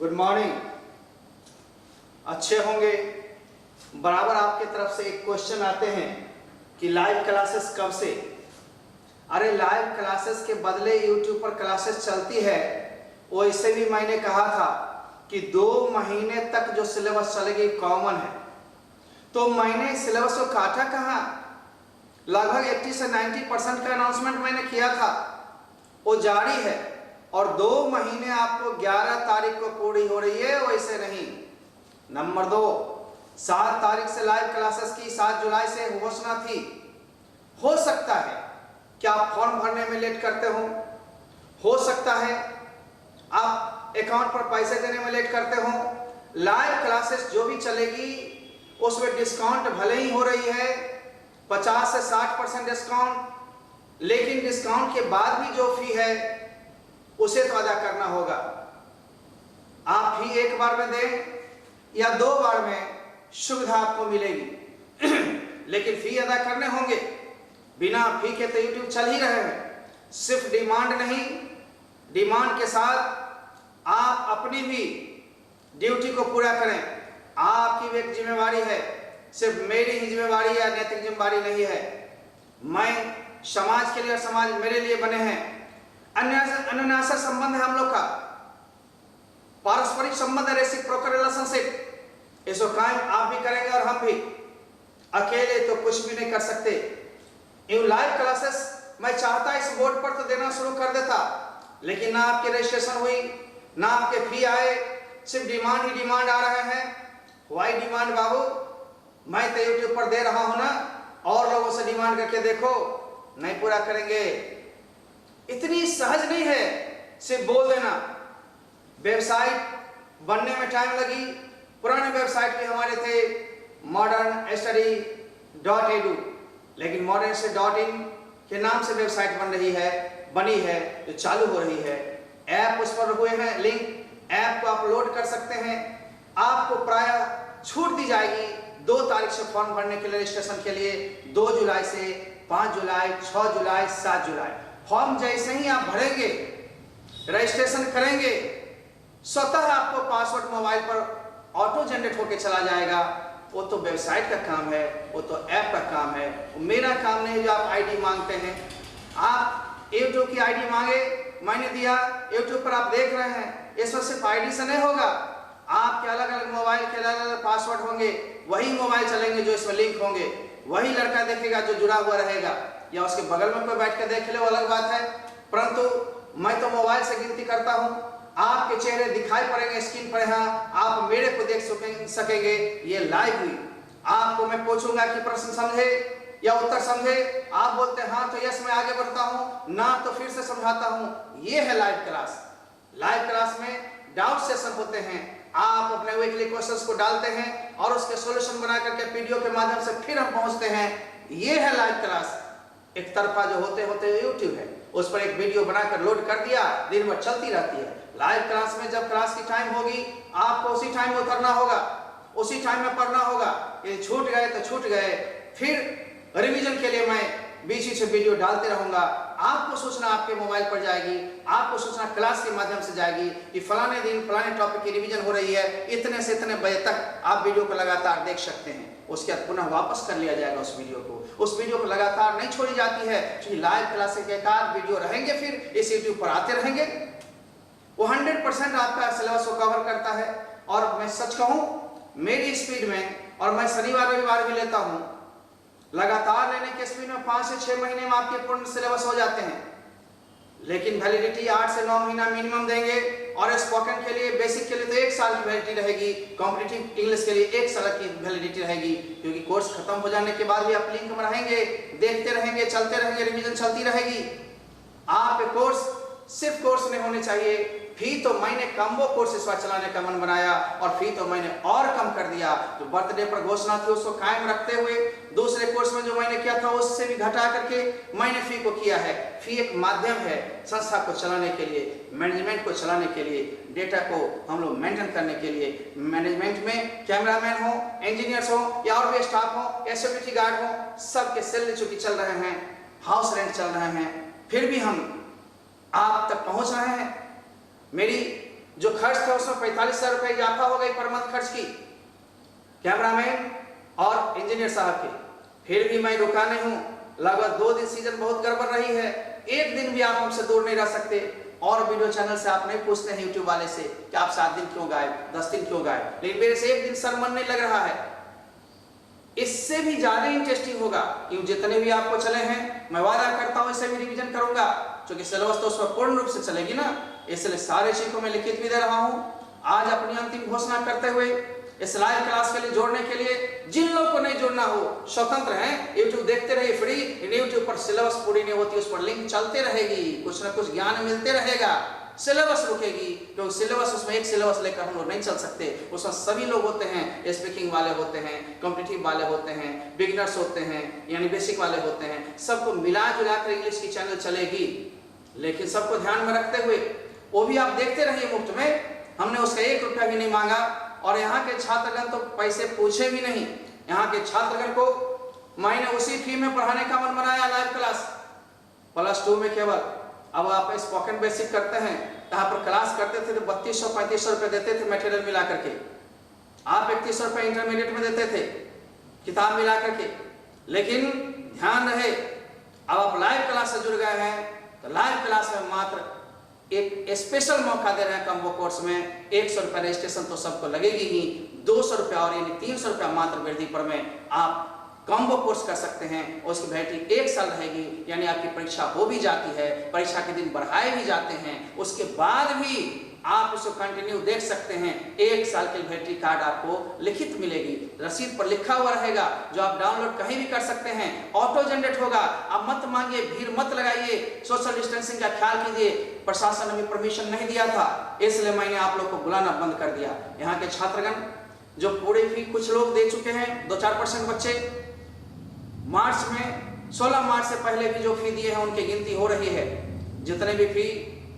Good morning. अच्छे होंगे। बराबर आपके तरफ से एक क्वेश्चन आते हैं कि लाइव क्लासेस कब से। अरे लाइव क्लासेस के बदले यूट्यूब पर क्लासेस चलती है, वैसे भी मैंने कहा था कि 2 महीने तक जो सिलेबस चलेगी कॉमन है। तो मैंने सिलेबस को काटा कहाँ, लगभग 80 से 90% का अनाउंसमेंट मैंने किया था, वो जारी है। और 2 महीने आपको 11 तारीख को पूरी हो रही है, वैसे नहीं। नंबर 2, 7 तारीख से लाइव क्लासेस की 7 जुलाई से घोषणा थी। हो सकता है कि आप फॉर्म भरने में लेट करते हो सकता है आप अकाउंट पर पैसे देने में लेट करते हो। लाइव क्लासेस जो भी चलेगी उसमें डिस्काउंट भले ही हो रही है 50 से 60% डिस्काउंट, लेकिन डिस्काउंट के बाद भी जो फी है उसे तो अदा करना होगा। आप फी एक बार में दें या 2 बार में सुविधा आपको मिलेगी, लेकिन फी अदा करने होंगे। बिना फी के तो यूट्यूब चल ही रहे हैं। सिर्फ डिमांड नहीं, डिमांड के साथ आप अपनी भी ड्यूटी को पूरा करें। आपकी भी एक जिम्मेवारी है, सिर्फ मेरी ही जिम्मेवारी या नैतिक जिम्मेवारी नहीं है। मैं समाज के लिए और समाज मेरे लिए बने हैं। अन्योन्याश्रय संबंध है हम लोग का, पारस्परिक संबंध है, रेसिप्रोकल रिलेशनशिप। इसको कायम आप भी करेंगे और हम भी। अकेले तो कुछ भी नहीं कर सकते। इन लाइव क्लासेस मैं चाहता इस बोर्ड पर तो देना शुरू कर देता, लेकिन ना आपकी रजिस्ट्रेशन हुई, ना आपके फी आए, सिर्फ डिमांड ही डिमांड आ रहे हैं। वाई डिमांड बाबू, मैं तो यूट्यूब पर दे रहा हूं ना, और लोगों से डिमांड करके देखो, नहीं पूरा करेंगे। इतनी सहज नहीं है सिर्फ बोल देना। वेबसाइट बनने में टाइम लगी। पुराने वेबसाइट भी हमारे थे modernstudy.edu, लेकिन modernstudy.in के नाम से वेबसाइट बनी है जो चालू हो रही है। ऐप उस पर हुए हैं, लिंक ऐप को आप लोड कर सकते हैं। आपको प्रायः छूट दी जाएगी 2 तारीख से फॉर्म भरने के लिए, रजिस्ट्रेशन के लिए 2 जुलाई से 5 जुलाई, 6 जुलाई, 7 जुलाई। फॉर्म जैसे ही आप भरेंगे, रजिस्ट्रेशन करेंगे, स्वतः आपको पासवर्ड मोबाइल पर ऑटो जनरेट होकर चला जाएगा। वो तो वेबसाइट का काम है, वो तो ऐप का काम है, वो मेरा काम नहीं जो आप आईडी मांगते हैं। आप यूट्यूब की आईडी मांगे, मैंने दिया, यूट्यूब पर आप देख रहे हैं। इसमें सिर्फ आईडी से नहीं होगा, आपके अलग अलग मोबाइल के अलग अलग पासवर्ड होंगे, वही मोबाइल चलेंगे जो इसमें लिंक होंगे, वही लड़का देखेगा जो जुड़ा हुआ रहेगा, या उसके बगल में कोई बैठ कर देख ले, वो अलग बात है। परंतु मैं तो मोबाइल से गिनती करता हूँ। आपके चेहरे दिखाई पड़ेंगे स्क्रीन पर, यहाँ आप मेरे को देख सकेंगे। ये लाइव हुई। आपको मैं पूछूंगा कि प्रश्न समझे या उत्तर समझे, आप बोलते हैं हाँ तो यस मैं आगे बढ़ता हूँ, ना तो फिर से समझाता हूँ। ये है लाइव क्लास। लाइव क्लास में डाउट सेशन होते हैं। आप अपने वीकली क्वेश्चंस को डालते हैं और उसके सॉल्यूशन बना करके पीडीएफ के माध्यम से फिर हम पहुंचते हैं। ये है लाइव क्लास। एक तरफा जो होते होते यूट्यूब है, उस पर एक वीडियो बनाकर लोड कर दिया, दिन भर चलती रहती है। लाइव क्लास में जब क्लास की टाइम होगी, आपको उसी टाइम में उतरना होगा, उसी टाइम में पढ़ना होगा। ये छूट गए तो छूट गए, फिर रिवीजन के लिए मैं बीच से वीडियो डालते रहूंगा। आपको सूचना आपके मोबाइल पर जाएगी, आपको सूचना क्लास के माध्यम से जाएगी कि फलाने दिन फलाने टॉपिक की रिवीजन हो रही है, इतने से इतने बजे तक आप वीडियो को लगातार देख सकते हैं। उसके बाद पुनः वापस कर लिया जाएगा उस वीडियो को। उस वीडियो को लगातार नहीं छोड़ी जाती है, क्योंकि लाइव क्लास के एक आध वीडियो रहेंगे, फिर इस यूट्यूब पर आते रहेंगे। वो 100% आपका सिलेबस को कवर करता है। और मैं सच कहूं, मेरी स्पीड में, और मैं शनिवार रविवार भी लेता हूं, लगातार लेने के स्पीड में 5 से 6 महीने में आपके पूर्ण सिलेबस हो जाते हैं। लेकिन वैलिडिटी 8 से 9 महीना मिनिमम देंगे। और स्पोकन के लिए, बेसिक के लिए तो 1 साल की वैलिडिटी रहेगी। कॉम्पिटिटिव इंग्लिश के लिए 1 साल की वैलिडिटी रहेगी, क्योंकि कोर्स खत्म हो जाने के बाद भी आप लिंक में रहेंगे, देखते रहेंगे, चलते रहेंगे, रिवीजन चलती रहेगी। आप कोर्स सिर्फ कोर्स नहीं होने चाहिए। फी तो मैंने कम्बो कोर्स इस बार चलाने का मन बनाया, और फी तो मैंने और कम कर दिया। जो बर्थडे पर घोषणा थी उसको कायम रखते हुए, दूसरे कोर्स में जो मैंने किया था उससे भी घटा करके मैंने फी को किया है। फी एक माध्यम है संस्था को चलाने के लिए, मैनेजमेंट को चलाने के लिए, डेटा को हम लोग मेंटेन करने के लिए। मैनेजमेंट में कैमरामैन हो, इंजीनियर्स हो, या और भी स्टाफ हो, या सिक्योरिटी गार्ड हो, सबके सैलरी चूंकि चल रहे हैं, हाउस रेंट चल रहे हैं, फिर भी हम आप तक पहुंच रहे हैं। मेरी जो खर्च था उसमें 45,000 रुपये इजाफा हो गई पर मंथ खर्च की कैमरामैन और इंजीनियर साहब के। फिर भी मैं रुका नहीं हूँ। लगभग 2 दिन सीजन बहुत गड़बड़ रही है, एक दिन भी आप हमसे दूर नहीं रह सकते। और वीडियो चैनल से आप नहीं पूछते हैं यूट्यूब वाले से कि आप 7 दिन क्यों गायब, 10 दिन क्यों गायब, लेकिन मेरे से 1 दिन सर मन नहीं लग रहा है। इससे भी ज्यादा इंटरेस्टिंग होगा कि जितने भी आपको चले हैं मैं वादा करता हूं इससे भी रिवीजन करूंगा, क्योंकि सिलेबस तो उसमें पूर्ण रूप से चलेगी ना, इसलिए सारे चीज को मैं लिखित भी दे रहा हूं। आज अपनी अंतिम घोषणा करते हुए इस लाइव क्लास के लिए जोड़ने के लिए जिन लोगों को नहीं जुड़ना हो स्वतंत्र हैं, यूट्यूब देखते रहिए फ्री। यूट्यूब पर सिलेबस पूरी नहीं होती, उस पर लिंक चलते रहेगी, कुछ ना कुछ ज्ञान मिलते रहेगा। सिलेबस रुकेगी क्योंकि सिलेबस उसमें एक सिलेबस लेकर हम लोग नहीं चल सकते। उसमें सभी लोग होते हैं, स्पीकिंग वाले होते हैं, कॉम्पिटिटिव वाले होते हैं, बिगिनर्स होते हैं, यानी बेसिक वाले होते हैं। सबको मिला जुला कर इंग्लिश की चैनल चलेगी, लेकिन सबको ध्यान में रखते हुए वो भी आप देखते रहिए मुफ्त में। हमने उसका 1 रुपया भी नहीं मांगा और यहाँ के छात्रगण तो पैसे पूछे भी नहीं। यहाँ के छात्रगण को मैंने उसी फी में पढ़ाने का मन बनाया लाइव क्लास +2 में केवल। अब आप स्पोकन बेसिक करते हैं, यहाँ पर क्लास करते थे तो 3200-3500 रुपये देते थे मटेरियल मिला करके। आप 3100 रुपये इंटरमीडिएट में देते थे किताब मिला करके। लेकिन ध्यान रहे, अब आप लाइव क्लास से जुड़ गए हैं तो लाइव क्लास में मात्र एक स्पेशल मौका दे रहे हैं कम्बो कोर्स में। 100 रुपये रजिस्ट्रेशन तो सबको लगेगी ही, 200 रुपया और यानी 300 रुपया मात्र वृद्धि पर में आप कॉम्बो कोर्स कर सकते हैं। उसकी वैलिडिटी 1 साल रहेगी, यानी आपकी परीक्षा हो भी जाती है, परीक्षा के दिन बढ़ाए भी जाते हैं, उसके बाद भी आप उसको कंटिन्यू देख सकते हैं। 1 साल की वैलिडिटी कार्ड आपको लिखित मिलेगी, रसीद पर लिखा हुआ रहेगा, जो आप डाउनलोड कहीं भी कर सकते हैं। ऑटो जनरेट होगा, आप मत मांगिए, भीड़ मत लगाइए, सोशल डिस्टेंसिंग का ख्याल कीजिए। प्रशासन ने भी परमिशन नहीं दिया था, इसलिए मैंने आप लोग को बुलाना बंद कर दिया। यहाँ के छात्रगण जो पूरी फी कुछ लोग दे चुके हैं, 2-4% बच्चे मार्च में 16 मार्च से पहले भी जो फी दिए हैं उनकी गिनती हो रही है। जितने भी फी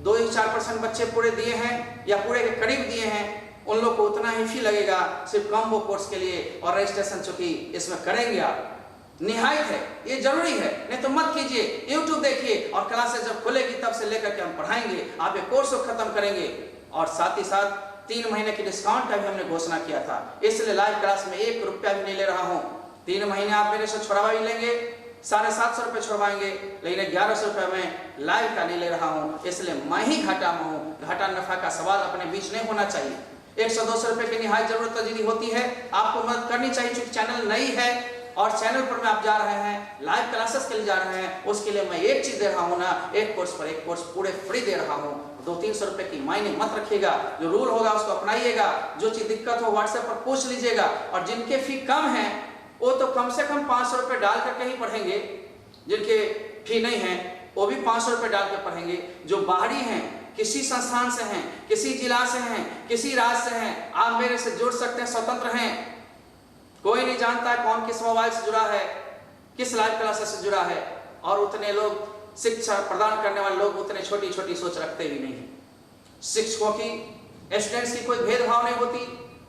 2-4% बच्चे पूरे दिए हैं या पूरे के करीब दिए हैं, उन लोग को उतना ही फी लगेगा सिर्फ कॉम्बो कोर्स के लिए। और रजिस्ट्रेशन चूंकि इसमें करेंगे आप, निहायत है, ये जरूरी है, नहीं तो मत कीजिए। यूट्यूब देखिए और क्लासेस जब खुलेगी तब से लेकर के हम पढ़ाएंगे, आप ये कोर्स को खत्म करेंगे। और साथ ही साथ 3 महीने की डिस्काउंट का भी हमने घोषणा किया था, इसलिए लाइव क्लास में 1 रुपया भी नहीं ले रहा हूँ। 3 महीने आप मेरे से छुड़वा भी लेंगे, 750 रुपये छुड़वाएंगे, लेकिन 1100 रुपये में लाइव का नहीं ले रहा हूँ, इसलिए मैं ही घाटा में हूँ। घाटा नफा का सवाल अपने बीच नहीं होना चाहिए। 100-200 रुपये की निहायत जरूरत तजीदी होती है, आपको मदद करनी चाहिए। क्योंकि चैनल नई है और चैनल पर में आप जा रहे हैं, लाइव क्लासेस के लिए जा रहे हैं, उसके लिए मैं एक चीज दे रहा हूँ ना, एक कोर्स पर एक कोर्स पूरे फ्री दे रहा हूँ। 200-300 रुपये की मायने मत रखिएगा, जो रूल होगा उसको अपनाइएगा। जो चीज दिक्कत हो व्हाट्सएप पर पूछ लीजिएगा। और जिनके फी कम है वो तो कम से कम 500 रुपये डाल करके ही पढ़ेंगे, जिनके फी नहीं है वो भी 500 रुपये डाल के पढ़ेंगे। जो बाहरी हैं, किसी संस्थान से हैं, किसी जिला से हैं, किसी राज्य से हैं, आप मेरे से जुड़ सकते हैं, स्वतंत्र हैं। कोई नहीं जानता है कौन किस मोबाइल से जुड़ा है, किस लाइव क्लासेस से जुड़ा है। और उतने लोग शिक्षा प्रदान करने वाले लोग उतने छोटी छोटी सोच रखते भी नहीं। शिक्षकों की, स्टूडेंट्स की कोई भेदभाव नहीं होती।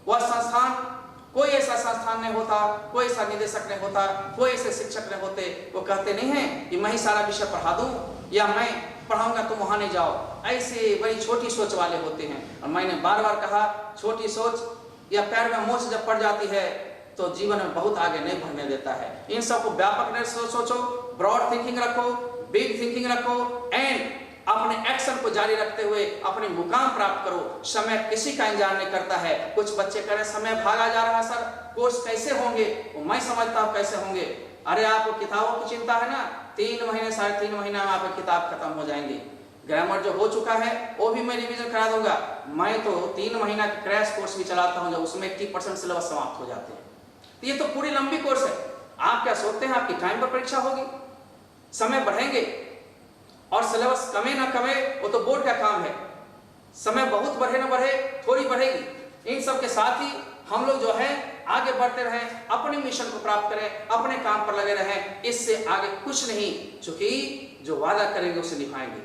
वह संस्थान, कोई ऐसा संस्थान नहीं होता, कोई ऐसा निदेशक नहीं होता, कोई ऐसे शिक्षक नहीं होते, वो कहते नहीं हैं कि मैं ही सारा विषय पढ़ा दूं या मैं पढ़ाऊंगा तुम वहां नहीं जाओ। ऐसे बड़ी छोटी सोच वाले होते हैं। और मैंने बार बार कहा, छोटी सोच या पैर में मोच जब पड़ जाती है तो जीवन में बहुत आगे नहीं बढ़ने देता है। इन सबको व्यापक नहीं सोचो, ब्रॉड थिंकिंग रखो, बिग थिंकिंग रखो एंड अपने एक्शन को जारी रखते हुए अपने मुकाम प्राप्त करो। समय किसी का इंतजार नहीं करता है। कुछ बच्चे कह रहे समय भागा जा रहा सर, कोर्स कैसे होंगे? वो मैं समझता हूँ कैसे होंगे। अरे आपको किताबों की चिंता है ना, 3 महीने 3.5 महीने में आपकी किताब खत्म हो जाएंगी। ग्रामर जो हो चुका है वो भी मैं रिवीजन करा दूंगा। मैं तो 3 महीना का क्रैश कोर्स भी चलाता हूँ, जब उसमें 80% सिलेबस समाप्त हो जाते हैं। तो ये तो पूरी लंबी कोर्स है। आप क्या सोचते हैं आपकी टाइम पर परीक्षा होगी? समय बढ़ेंगे और सिलेबस कमे ना कमे वो तो बोर्ड का काम है। समय बहुत बढ़े ना बढ़े, थोड़ी बढ़ेगी। इन सब के साथ ही हम लोग जो है आगे बढ़ते रहें, अपने मिशन को प्राप्त करें, अपने काम पर लगे रहें। इससे आगे कुछ नहीं, क्योंकि जो वादा करेंगे उसे निभाएंगे।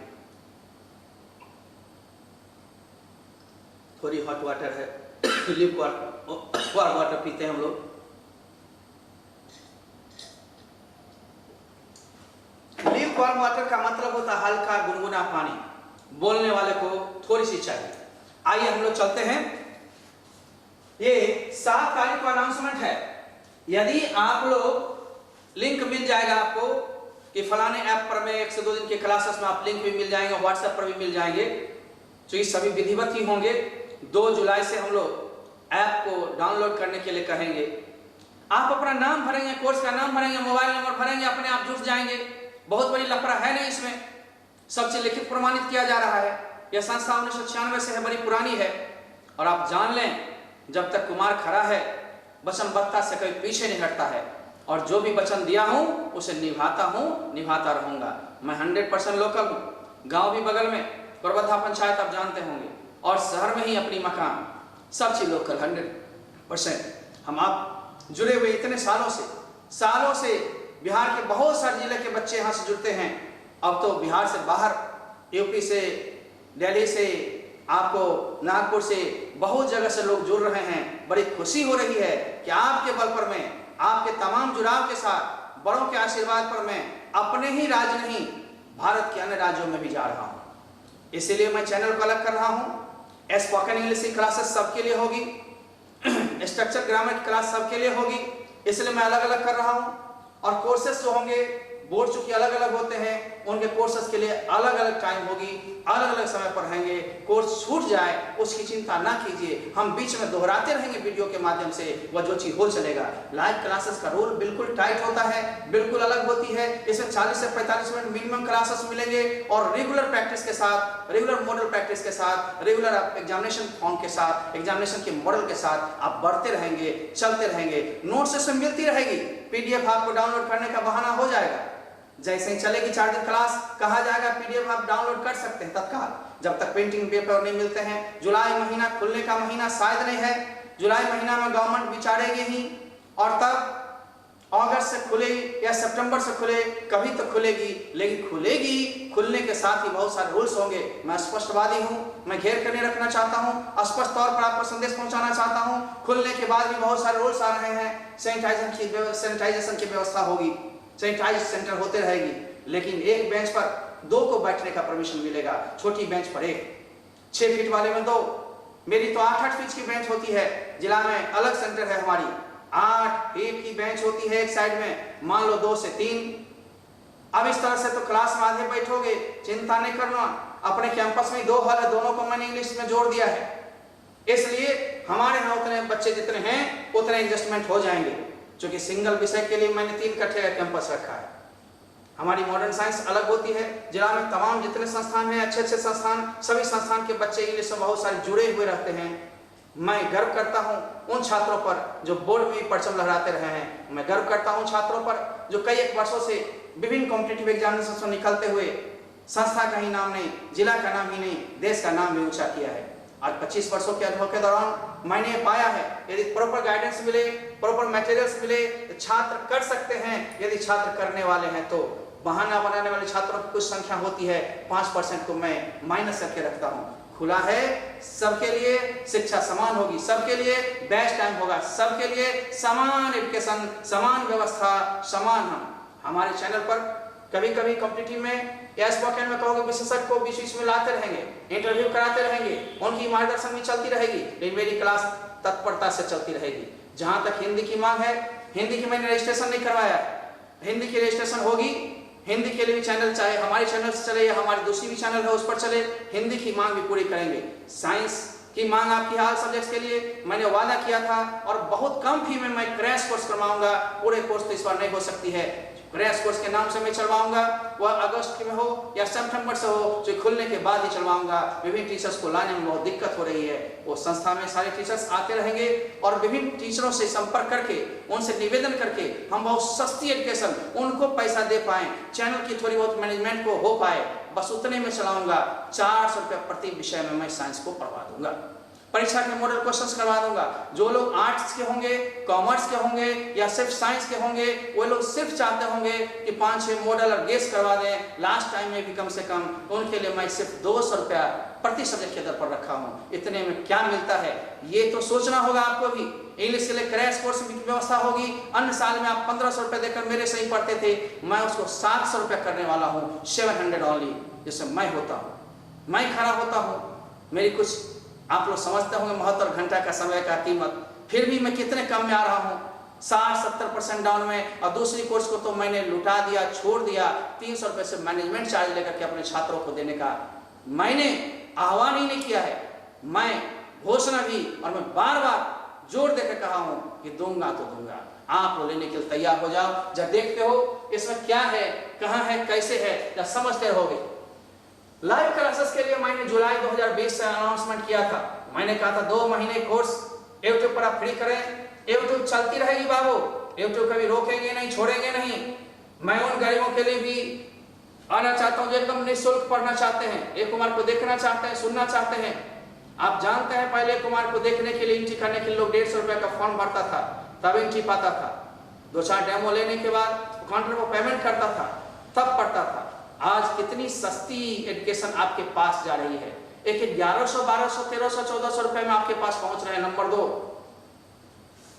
थोड़ी हॉट वाटर है, लिप वाटर पीते हैं हम लोग। लिप वार्म वाटर का मतलब होता है हल्का गुनगुना पानी। बोलने वाले को थोड़ी सी चाहिए। आइए हम लोग चलते हैं। ये 7 तारीख को अनाउंसमेंट है। यदि आप लोग लिंक मिल जाएगा आपको कि फलाने ऐप पर में 1 से 2 दिन के क्लासेस में आप लिंक भी मिल जाएंगे, व्हाट्सएप पर भी मिल जाएंगे, तो ये सभी विधिवत ही होंगे। 2 जुलाई से हम लोग ऐप को डाउनलोड करने के लिए कहेंगे। आप अपना नाम भरेंगे, कोर्स का नाम भरेंगे, मोबाइल नंबर भरेंगे, अपने आप जुट जाएंगे। बहुत बड़ी लफड़ा है नहीं इसमें, सब चीज लिखित प्रमाणित किया जा रहा है। यह संस्था 1996 से है, बड़ी पुरानी है। और आप जान लें, जब तक कुमार खड़ा है वचनबद्धता से कभी पीछे नहीं हटता है, और जो भी वचन दिया हूं उसे निभाता हूं, निभाता रहूंगा। मैं 100% लोकल हूं, गांव भी बगल में, परबद्धा पंचायत आप जानते होंगे, और शहर में ही अपनी मकान, सब चीज लोकल 100%। हम आप जुड़े हुए इतने सालों से बिहार के बहुत सारे जिले के बच्चे यहाँ से जुड़ते हैं। अब तो बिहार से बाहर, यूपी से, दिल्ली से, आपको नागपुर से, बहुत जगह से लोग जुड़ रहे हैं। बड़ी खुशी हो रही है कि आपके बल पर मैं, आपके तमाम जुड़ाव के साथ, बड़ों के आशीर्वाद पर मैं अपने ही राज्य नहीं, भारत के अन्य राज्यों में भी जा रहा हूं। इसीलिए मैं चैनल को अलग कर रहा हूं। स्पोकन इंग्लिश की क्लासेस सबके लिए होगी, स्ट्रक्चर ग्रामर की क्लास सबके लिए होगी, इसलिए मैं अलग अलग कर रहा हूं। और कोर्सेस जो होंगे, बोर्ड चूंकि अलग अलग होते हैं, उनके कोर्सेस के लिए अलग अलग टाइम होगी, अलग अलग समय पर रहेंगे। कोर्स छूट जाए उसकी चिंता ना कीजिए, हम बीच में दोहराते रहेंगे वीडियो के माध्यम से, वह जो चीज हो चलेगा। लाइव क्लासेस का रूल बिल्कुल टाइट होता है, बिल्कुल अलग होती है। इसमें 40 से 45 मिनट मिनिमम क्लासेस मिलेंगे, और रेगुलर प्रैक्टिस के साथ, रेगुलर मॉडल प्रैक्टिस के साथ, रेगुलर एग्जामिनेशन फॉर्म के साथ, एग्जामिनेशन के मॉडल के साथ आप बढ़ते रहेंगे, चलते रहेंगे। नोट्स से मिलती रहेगी, पीडीएफ आपको डाउनलोड करने का बहाना हो जाएगा। जैसे ही चलेगी 4 दिन क्लास, कहा जाएगा पीडीएफ आप डाउनलोड कर सकते हैं तत्काल, जब तक प्रिंटिंग पेपर नहीं मिलते हैं। जुलाई महीना खुलने का महीना शायद नहीं है, जुलाई महीना में गवर्नमेंट विचारेगी ही, और तब अगस्त से खुले या सितंबर से खुले, कभी तो खुलेगी, लेकिन खुलेगी। खुलने के साथ ही बहुत सारे रूल्स होंगे। मैं स्पष्टवादी हूं, मैं घेर कर नहीं रखना चाहता हूं, स्पष्ट तौर पर आपको संदेश पहुंचाना चाहता हूं। खुलने के बाद भी बहुत सारे रूल्स आ रहे हैं। सैनिटाइजेशन की व्यवस्था होगी, सैनिटाइज सेंटर होते रहेगी, लेकिन एक बेंच पर 2 को बैठने का परमिशन मिलेगा, छोटी बेंच पर 1, 6 फीट वाले में 2। मेरी तो 8-8 फीट की बेंच होती है, जिला में अलग सेंटर है हमारी, 8 फीट की बेंच होती है एक साइड में, मान लो 2 से 3। अब इस तरह से तो क्लास में आधे बैठोगे, चिंता नहीं करना। अपने कैंपस में 2 हॉल है, दोनों को मैंने इंग्लिश में जोड़ दिया है, इसलिए हमारे यहाँ उतने बच्चे जितने हैं उतने एडजस्टमेंट हो जाएंगे। क्योंकि सिंगल विषय के लिए मैंने 3 कट्ठे का कैंपस रखा है। हमारी मॉडर्न साइंस अलग होती है। जिला में तमाम जितने संस्थान हैं, अच्छे अच्छे संस्थान, सभी संस्थान के बच्चे इंग्लिश में बहुत सारे जुड़े हुए रहते हैं। मैं गर्व करता हूं उन छात्रों पर जो बोर्ड में परचम लहराते रहे हैं। मैं गर्व करता हूं छात्रों पर जो कई एक वर्षों से विभिन्न कॉम्पिटिटिव एग्जामिनेशन से निकलते हुए संस्था का ही नाम नहीं, जिला का नाम ही नहीं, देश का नाम भी ऊंचा किया है। आज 25 वर्षों के अनुभव के दौरान मैंने पाया है, यदि प्रॉपर गाइडेंस मिले, प्रॉपर मटेरियल्स मिले, तो छात्र कर सकते हैं। यदि छात्र करने वाले हैं तो बहाना बनाने वाले छात्रों की कुछ संख्या होती है, 5% को मैं माइनस करके रखता हूं। खुला है सबके लिए, शिक्षा समान होगी, सबके लिए बेस्ट टाइम होगा, सबके लिए समान एजुकेशन, समान व्यवस्था, समान। हम हमारे चैनल पर कभी कभी कॉम्पिटिटिव में या स्पोकन में कहोगे विशेषज्ञ को बीच बीच में लाते रहेंगे, इंटरव्यू कराते रहेंगे, उनकी मार्गदर्शन भी चलती रहेगी, लेकिन मेरी क्लास तत्परता से चलती रहेगी। जहां तक हिंदी की मांग है, हिंदी की मैंने रजिस्ट्रेशन नहीं करवाया, हिंदी की रजिस्ट्रेशन होगी। हिंदी के लिए भी चैनल, चाहे हमारे चैनल से चले या हमारी दूसरी भी चैनल है उस पर चले, हिंदी की मांग भी पूरी करेंगे। साइंस की मांग आपकी हाल सब्जेक्ट्स के लिए मैंने वादा किया था, और बहुत कम फी में मैं क्रैश कोर्स करवाऊंगा। पूरे कोर्स तो इस बार नहीं हो सकती है, क्रैश कोर्स के नाम से मैं चलवाऊंगा, वह अगस्त में हो या सितंबर से हो, जो खुलने के बाद ही चलवाऊंगा। विभिन्न टीचर्स को लाने में बहुत दिक्कत हो रही है, वो संस्था में सारे टीचर्स आते रहेंगे, और विभिन्न टीचरों से संपर्क करके, उनसे निवेदन करके हम बहुत सस्ती एजुकेशन उनको पैसा दे पाए, चैनल की थोड़ी बहुत मैनेजमेंट को हो पाए, बस उतने में चलाऊंगा। 400 रुपये प्रति विषय में मैं साइंस को पढ़वा दूंगा। परीक्षा के मॉडल क्वेश्चंस करवा दूंगा। जो लोग आर्ट्स के होंगे, कॉमर्स के होंगे या सिर्फ साइंस के होंगे, वो लोग सिर्फ चाहते होंगे कि 5-6 मॉडल और गेस करवा दें लास्ट टाइम में भी कम से कम, उनके लिए मैं सिर्फ 200 रुपया प्रति सब्जेक्ट के दर पर रखा हूँ। इतने में क्या मिलता है ये तो सोचना होगा आपको भी। इंग्लिश के लिए क्रैश कोर्स की व्यवस्था होगी। अन्य साल में आप 1500 रुपये देकर मेरे से ही पढ़ते थे, मैं उसको 700 रुपया करने वाला हूँ, 700 ओनली, जिससे मैं होता हूँ, मैं खड़ा होता हूँ। मेरी कुछ आप लोग समझते होंगे महत्व घंटा का समय का कीमत, फिर भी मैं कितने कम में आ रहा हूँ, 60-70% डाउन में। और दूसरी कोर्स को तो मैंने लुटा दिया, छोड़ दिया। 300 रुपये से मैनेजमेंट चार्ज लेकर के अपने छात्रों को देने का मैंने आह्वान ही नहीं किया है। मैं घोषणा भी और मैं बार बार जोर देकर कहा हूं कि दूंगा तो दूंगा। आप लोग लेने के लिए तैयार हो जाओ। जब देखते हो इसमें क्या है, कहां है, कैसे है, जब समझते रहोगे। लाइव क्लासेस के लिए मैंने जुलाई 2020 से अनाउंसमेंट किया था। मैंने कहा था 2 महीने कोर्स यूट्यूब पर आप फ्री करें। यूट्यूब चलती रहेगी बाबू, यूट्यूब कभी रोकेंगे नहीं, छोड़ेंगे नहीं। मैं उन गरीबों के लिए भी आना चाहता हूं जो एकदम निःशुल्क पढ़ना चाहते हैं, एक कुमार को देखना चाहते हैं, सुनना चाहते हैं। आप जानते हैं पहले कुमार को देखने के लिए, एंट्री करने के लिए लोग 150 रुपए का फॉर्म भरता था, तब एंट्री पाता था। 2-4 डेमो लेने के बाद काउंटर पर पेमेंट करता था, तब पढ़ता था। आज कितनी सस्ती एजुकेशन आपके पास जा रही है। एक 1100, 1200, 1300, 1400 रुपए में आपके पास पहुंच रहे हैं। नंबर 2,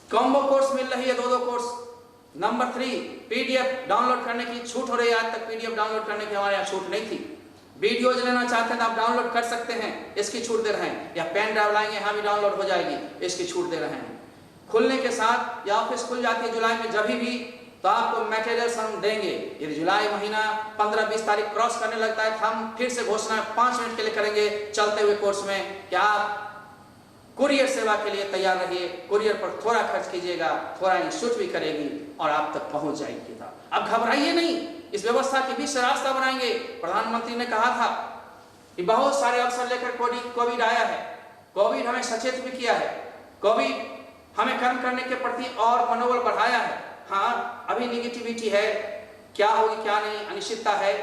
कॉम्बो कोर्स मिल रही है, 2 कोर्स। नंबर 3, पीडीएफ डाउनलोड करने की छूट हो रही है। आज तक पीडीएफ डाउनलोड करने की हमारे यहाँ छूट नहीं थी। वीडियोज लेना चाहते हैं तो आप डाउनलोड कर सकते हैं, इसकी छूट दे रहे हैं। या पेन ड्राइव लाएंगे, यहाँ भी डाउनलोड हो जाएगी, इसकी छूट दे रहे हैं। खुलने के साथ या ऑफिस खुल जाती है जुलाई में जब भी, तो आपको मटेरियल्स हम देंगे। यदि जुलाई महीना 15-20 तारीख क्रॉस करने लगता है, हम फिर से घोषणा 5 मिनट के लिए करेंगे चलते हुए कोर्स में कि आप कुरियर सेवा के लिए तैयार रहिए। कुरियर पर थोड़ा खर्च कीजिएगा, थोड़ा इंस्टीट्यूट भी करेगी और आप तक पहुंच जाएगी किताब। अब घबराइए नहीं, इस व्यवस्था के बीच से रास्ता बनाएंगे। प्रधानमंत्री ने कहा था कि बहुत सारे अवसर लेकर कोविड आया है, कोविड हमें सचेत भी किया है, कोविड हमें कर्म करने के प्रति और मनोबल बढ़ाया है। हाँ, अभी निगेटिविटी है, क्या होगी क्या नहीं, अनिश्चितता है,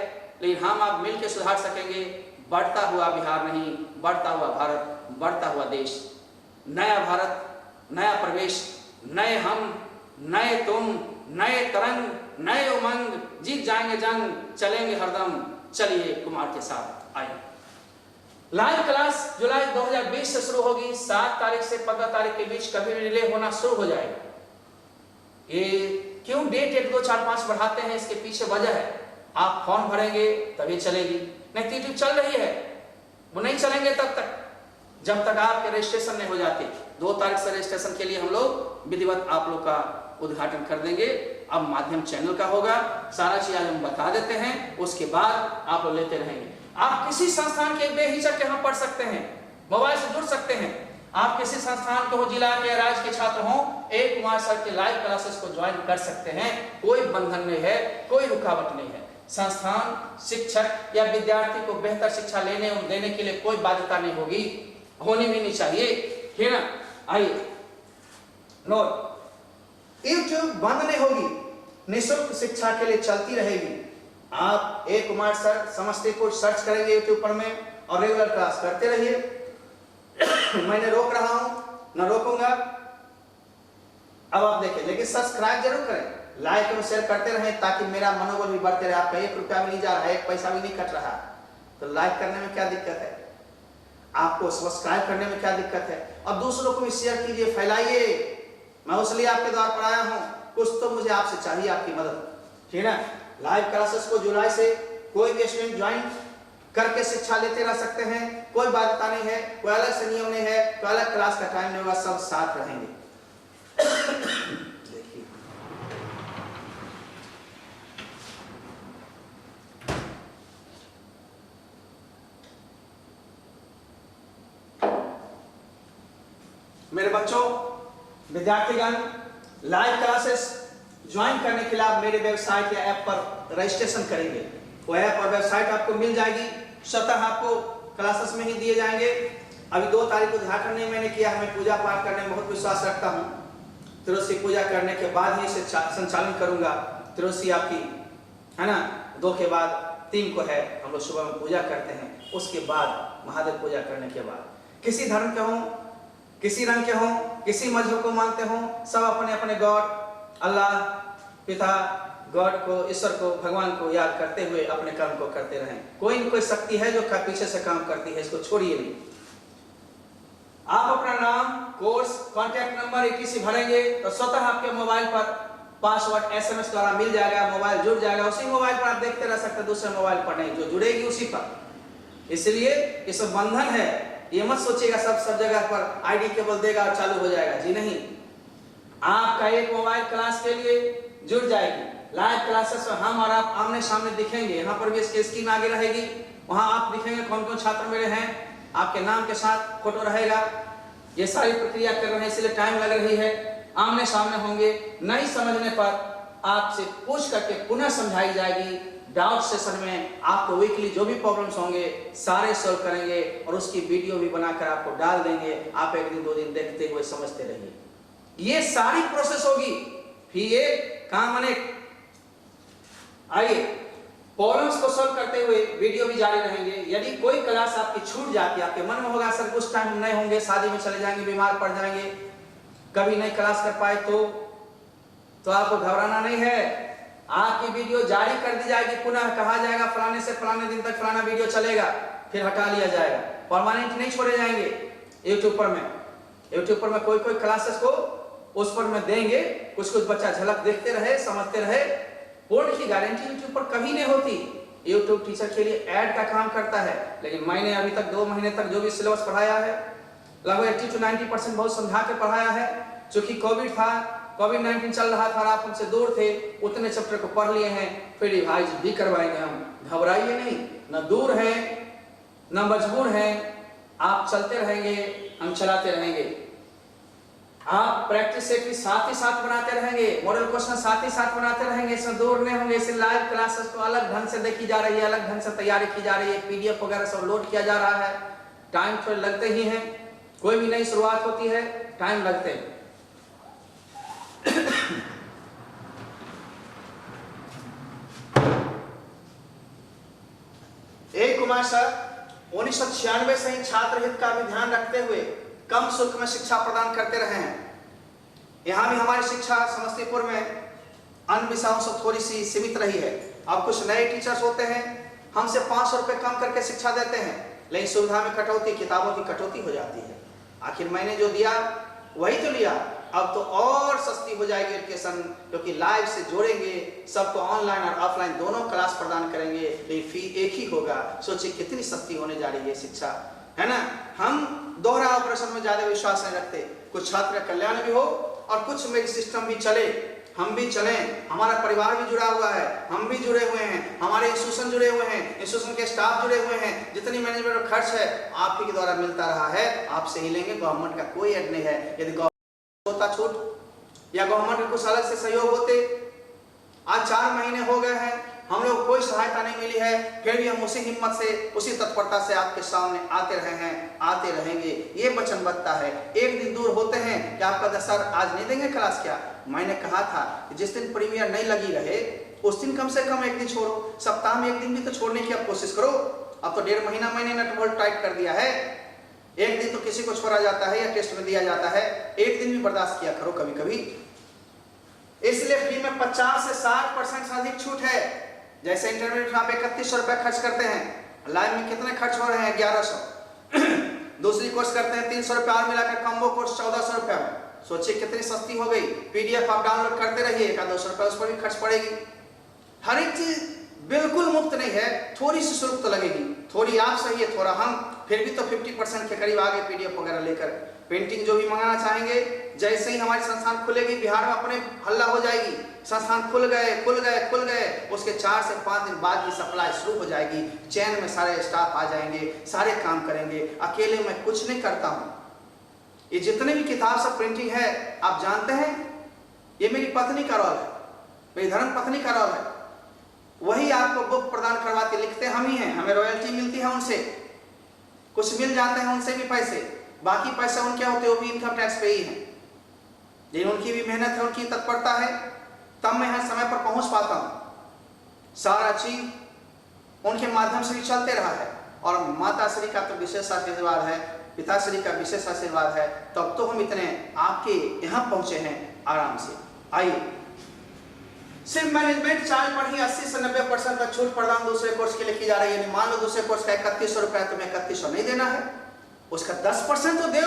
लेकिन हम आप मिलकर सुधार सकेंगे। बढ़ता हुआ बिहार नहीं, बढ़ता हुआ भारत, बढ़ता हुआ देश, नया भारत, नया प्रवेश, नए हम, नए तुम, नए तरंग, नए उमंग, जीत जाएंगे जंग, चलेंगे हरदम, चलिए कुमार के साथ आइए। लाइव क्लास जुलाई 2020 से शुरू होगी। 7 तारीख से 15 तारीख के बीच कभी भी रिले होना शुरू हो जाएगा। ये क्यों डेट 1, 2, 4, 5 बढ़ाते हैं, इसके पीछे वजह है। आप फॉर्म भरेंगे तभी चलेगी, नहीं यूट्यूब चल रही है, वो नहीं चलेंगे तब तक जब तक आपके रजिस्ट्रेशन नहीं हो जाते। 2 तारीख से रजिस्ट्रेशन के लिए हम लोग विधिवत आप लोग का उद्घाटन कर देंगे। अब माध्यम चैनल का होगा, सारा चीज आज हम बता देते हैं, उसके बाद आप लोग लेते रहेंगे। आप किसी संस्थान के बेहिचक यहाँ पढ़ सकते हैं, मोबाइल से जुड़ सकते हैं। आप किसी संस्थान के हो, जिला के, राज्य के छात्र हो, एक कुमार सर के लाइव क्लासेस को ज्वाइन कर सकते हैं। कोई बंधन नहीं है, कोई रुकावट नहीं है। संस्थान, शिक्षक या विद्यार्थी को बेहतर शिक्षा लेने और देने के लिए कोई बाध्यता नहीं होगी, होनी भी नहीं चाहिए, है ना। आइए नोट, यूट्यूब बंद नहीं होगी, निःशुल्क शिक्षा के लिए चलती रहेगी। आप एक कुमार सर समस्तीपुर सर्च करेंगे यूट्यूब पर में और रेगुलर क्लास करते रहिए। मैंने रोक रहा हूं, न रोकूंगा। अब आप देखें, लेकिन सब्सक्राइब जरूर करें, लाइक और शेयर करते रहें ताकि मेरा मनोबल भी बढ़ते रहे। आपका 1 रुपया भी नहीं जा रहा है, 1 पैसा भी नहीं कट रहा, तो लाइक करने में क्या दिक्कत है, आपको सब्सक्राइब करने में क्या दिक्कत है। और दूसरों को भी शेयर कीजिए, फैलाइए। मैं उसलिए आपके द्वार पर आया हूं, कुछ तो मुझे आपसे चाहिए, आपकी मदद, ठीक है ना। लाइव क्लासेस को जुलाई से कोई भी स्टूडेंट ज्वाइन करके शिक्षा लेते रह सकते हैं, कोई बाध्यता नहीं है, कोई अलग से नियम नहीं है, कोई अलग क्लास का टाइम नहीं होगा, सब साथ रहेंगे। देखिए मेरे बच्चों, विद्यार्थीगण, लाइव क्लासेस ज्वाइन करने के लिए आप मेरे वेबसाइट या ऐप पर रजिस्ट्रेशन करेंगे। वो ऐप और वेबसाइट आपको मिल जाएगी, स्वतः आपको क्लासेस में ही दिए जाएंगे। अभी 2 तारीख को उद्घाटन नहीं मैंने किया, मैं पूजा पाठ करने में बहुत विश्वास रखता हूँ। तुलसी पूजा करने के बाद ही इसे संचालन करूंगा। तुलसी आपकी है ना, 2 के बाद 3 को है, हम लोग सुबह में पूजा करते हैं। उसके बाद महादेव पूजा करने के बाद, किसी धर्म के हों, किसी रंग के हों, किसी मजहब को मानते हों, सब अपने अपने गॉड, अल्लाह, पिता, गॉड को, ईश्वर को, भगवान को याद करते हुए अपने कर्म को करते रहें। कोई न कोई शक्ति है जो पीछे से काम करती है, इसको छोड़िए नहीं। आप अपना नाम, कोर्स, कॉन्टैक्ट नंबर किसी भरेंगे तो स्वतः आपके मोबाइल पर पासवर्ड SMS द्वारा मिल जाएगा, मोबाइल जुड़ जाएगा। उसी मोबाइल पर आप देखते रह सकते, दूसरे मोबाइल पर नहीं, जो जुड़ेगी उसी पर। इसलिए ये सब बंधन है, ये मत सोचिएगा सब जगह पर आईडी केवल देगा और चालू हो जाएगा, जी नहीं। आपका एक मोबाइल क्लास के लिए जुड़ जाएगी। लाइव क्लासेस में हम और आप आमने सामने दिखेंगे। यहाँ पर भी इसकी स्क्रीन आगे रहेगी, वहां आप दिखेंगे कौन कौन छात्र मेरे हैं, आपके नाम के साथ फोटो रहेगा। ये सारी प्रक्रिया कर रहे हैं इसलिए टाइम लग रही है। आमने सामने होंगे, नहीं समझने पर आपसे पूछ करके पुनः समझाई जाएगी। डाउट सेशन में आपको वीकली जो भी प्रॉब्लम्स होंगे सारे सॉल्व करेंगे और उसकी वीडियो भी बनाकर आपको डाल देंगे। आप एक दिन 2 दिन देखते हुए समझते रहिए। ये सारी प्रोसेस होगी। फिर ये काम अनेक। आइए प्रॉब्लम्स को सॉल्व करते हुए वीडियो भी जारी रहेंगे। यदि कोई क्लास आपकी छूट जाती है, आपके मन में होगा सर कुछ टाइम नहीं होंगे, शादी में चले जाएंगे, बीमार पड़ जाएंगे, कभी नहीं क्लास कर पाए तो आपको घबराना नहीं है। आपकी वीडियो जारी कर दी जाएगी, पुनः कहा जाएगा फलाने से फलाने दिन तक फलाना वीडियो चलेगा, फिर हटा लिया जाएगा। परमानेंट नहीं छोड़े जाएंगे। यूट्यूब पर में कोई क्लासेस को उस पर में देंगे, कुछ बच्चा झलक देखते रहे, समझते रहे। बोर्ड की गारंटी यूट्यूब पर कभी नहीं होती। यूट्यूब टीचर के लिए ऐड का काम करता है, लेकिन मैंने अभी तक 2 महीने तक जो भी सिलेबस पढ़ाया है लगभग 80 to 90% बहुत समझा के पढ़ाया है। चूंकि कोविड-19 चल रहा था और आप हमसे दूर थे, उतने चैप्टर को पढ़ लिए हैं, फिर रिवाइज भी करवाएंगे हम। घबराइए नहीं, न दूर हैं न मजबूर हैं, आप चलते रहेंगे, हम चलाते रहेंगे। आप प्रैक्टिस सेट भी साथ ही साथ बनाते रहेंगे, मॉडल क्वेश्चन साथ ही साथ बनाते रहेंगे, इसमें दूर नहीं होंगे। इसे लाइव क्लासेस को अलग ढंग से देखी जा रही है, अलग ढंग से तैयारी की जा रही है, पीडीएफ वगैरह सब लोड किया जा रहा है। टाइम थोड़े लगते ही हैं, कोई भी नई शुरुआत होती है टाइम लगते हैं। कुमार सर 1996 से ही छात्र हित का भी ध्यान रखते हुए कम शुल्क में शिक्षा प्रदान करते रहे हैं। यहाँ भी हमारी शिक्षा समस्तीपुर में अन्य विषयों से थोड़ी सी सीमित रही है। अब कुछ नए टीचर्स होते हैं, हमसे 500 रुपये कम करके शिक्षा देते हैं, लेकिन सुविधा में कटौती, किताबों की कटौती हो जाती है। आखिर मैंने जो दिया वही तो लिया, अब तो और सस्ती हो जाएगी एजुकेशन, क्योंकि लाइव से जोड़ेंगे, सबको ऑनलाइन और ऑफलाइन दोनों क्लास प्रदान करेंगे, लेकिन फी एक ही होगा। सोचिए कितनी सस्ती होने जा रही है शिक्षा, है ना। हम दोहरा ऑपरेशन में ज्यादा विश्वास नहीं रखते। कुछ छात्र का कल्याण भी हो और कुछ मेरी सिस्टम भी चले, हम भी चलें, हमारा परिवार भी जुड़ा हुआ है, हम भी जुड़े हुए हैं, हमारे इंस्टीट्यूशन जुड़े हुए हैं, इंस्टीट्यूशन के स्टाफ जुड़े हुए हैं। जितनी मैनेजमेंट खर्च है आप ही के द्वारा मिलता रहा है, आपसे ही लेंगे। गवर्नमेंट का कोई एड नहीं है। यदि होता छूट या गवर्नमेंट कुछ अलग से सहयोग होते, आज 4 महीने हो गए हैं, हम लोग कोई सहायता नहीं मिली है, फिर भी हम उसी हिम्मत से, उसी तत्परता से आपके सामने आते रहे हैं, आते रहेंगे। ये वचनबद्धता है। एक दिन दूर होते हैं कि आपका सर आज नहीं देंगे क्लास, क्या मैंने कहा था कि जिस दिन प्रीमियर नहीं लगी रहे उस दिन कम से कम एक दिन छोड़ो, सप्ताह में एक दिन भी तो छोड़ने की आप कोशिश करो। अब तो 1.5 महीना मैंने नट बोल्ट टाइट कर दिया है, एक दिन तो किसी को छोड़ा जाता है या टेस्ट में दिया जाता है, एक दिन भी बर्दाश्त किया करो कभी कभी। इसलिए फी में 50 से 60% से अधिक छूट है। जैसे इंटरमीडिएट में आप 3100 रुपए खर्च करते हैं, लाइव में कितने खर्च हो रहे हैं? 1100। दूसरी कोर्स करते हैं 300 रुपए और मिलाकर कॉम्बो कोर्स 1400 रुपए में। सोचिए कितनी सस्ती हो गई। पीडीएफ आप डाउनलोड करते रहिए, 1-200 रुपए उस पर भी खर्च पड़ेगी। हर एक चीज बिल्कुल मुफ्त नहीं है, थोड़ी सी शुल्क तो लगेगी, थोड़ी आप सही है, थोड़ा हम, फिर भी तो 50% के करीब आगे पीडीएफ वगैरह लेकर। पेंटिंग जो भी मंगाना चाहेंगे, जैसे ही हमारी संस्थान खुलेगी बिहार में अपने हल्ला हो जाएगी, संस्थान खुल गए, उसके 4 से 5 दिन बाद ही सप्लाई शुरू हो जाएगी। चैन में सारे स्टाफ आ जाएंगे, सारे काम करेंगे। अकेले मैं कुछ नहीं करता हूँ। ये जितने भी किताब सब प्रिंटिंग है, आप जानते हैं ये मेरी पत्नी का रोल है, मेरी धर्म पत्नी का रोल है। वही आपको बुक प्रदान करवाते, लिखते हम ही हैं, हमें रॉयल्टी मिलती है उनसे, कुछ मिल जाते हैं उनसे भी पैसे, बाकी पैसे उनके होते हैं वो भी इनकम टैक्स पे ही है। लेकिन उनकी भी मेहनत है, उनकी तत्परता है, तब मैं यहाँ समय पर पहुंच पाता हूँ। सारा चीज उनके माध्यम से भी चलते रहा है, और माता श्री का तो विशेष आशीर्वाद है, पिताश्री का विशेष आशीर्वाद है, तब तो हम इतने आपके यहाँ पहुंचे हैं आराम से। आइए, सिर्फ मैनेजमेंट चार्ज पर ही 80 से 90% तक छूट प्रदान दूसरे कोर्स के लिए की जा रही है। मान लो दूसरे कोर्स का 3100 रुपया, तुम्हें 3100 नहीं देना है, उसका 10% तो दो।